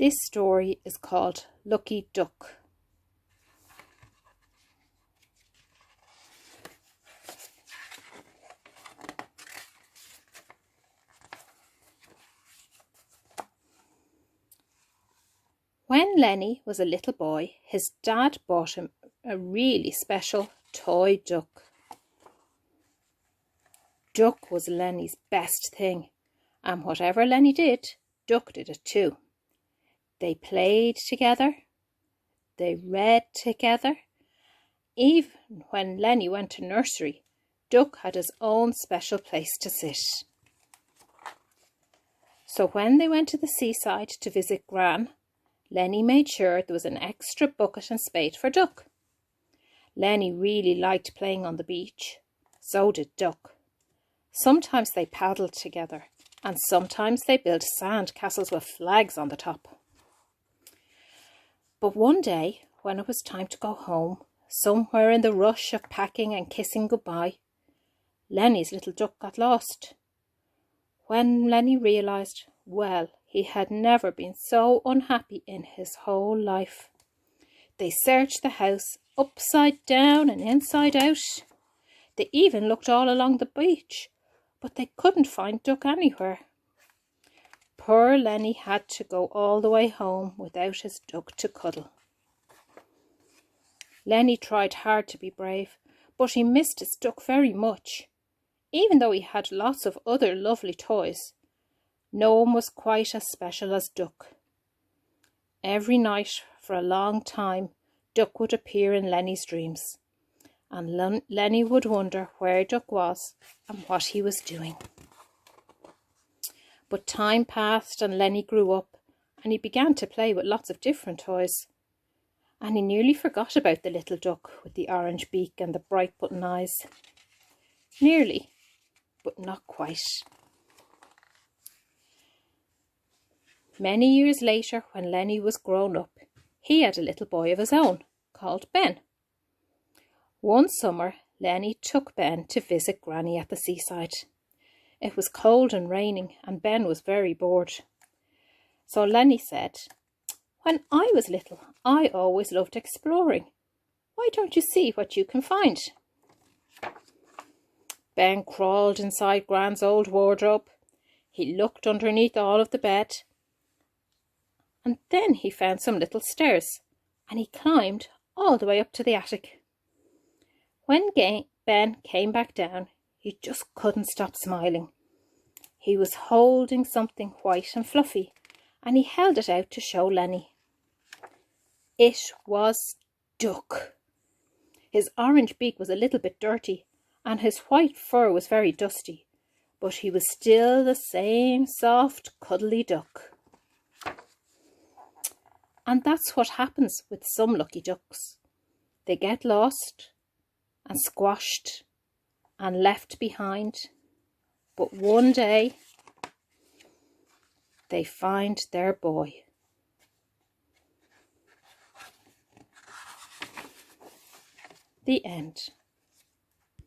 This story is called Lucky Duck. When Lenny was a little boy, his dad bought him a really special toy duck. Duck was Lenny's best thing, and whatever Lenny did, Duck did it too. They played together, they read together. Even when Lenny went to nursery, Duck had his own special place to sit. So when they went to the seaside to visit Gran, Lenny made sure there was an extra bucket and spade for Duck. Lenny really liked playing on the beach. So did Duck. Sometimes they paddled together, and sometimes they built sand castles with flags on the top. But one day, when it was time to go home, somewhere in the rush of packing and kissing goodbye, Lenny's little duck got lost. When Lenny realised, well, he had never been so unhappy in his whole life. They searched the house upside down and inside out. They even looked all along the beach, but they couldn't find Duck anywhere. Poor Lenny had to go all the way home without his duck to cuddle. Lenny tried hard to be brave, but he missed his duck very much. Even though he had lots of other lovely toys, no one was quite as special as Duck. Every night for a long time, Duck would appear in Lenny's dreams, and Lenny would wonder where Duck was and what he was doing. But time passed and Lenny grew up, and he began to play with lots of different toys. And he nearly forgot about the little duck with the orange beak and the bright button eyes. Nearly, but not quite. Many years later, when Lenny was grown up, he had a little boy of his own, called Ben. One summer, Lenny took Ben to visit Granny at the seaside. It was cold and raining, and Ben was very bored. So Lenny said, "When I was little, I always loved exploring. Why don't you see what you can find?" Ben crawled inside Gran's old wardrobe. He looked underneath all of the bed. And then he found some little stairs, and he climbed all the way up to the attic. When Ben came back down, he just couldn't stop smiling. He was holding something white and fluffy, and he held it out to show Lenny. It was Duck. His orange beak was a little bit dirty, and his white fur was very dusty, but he was still the same soft, cuddly duck. And that's what happens with some lucky ducks. They get lost and squashed and left behind, but one day they find their boy. The end.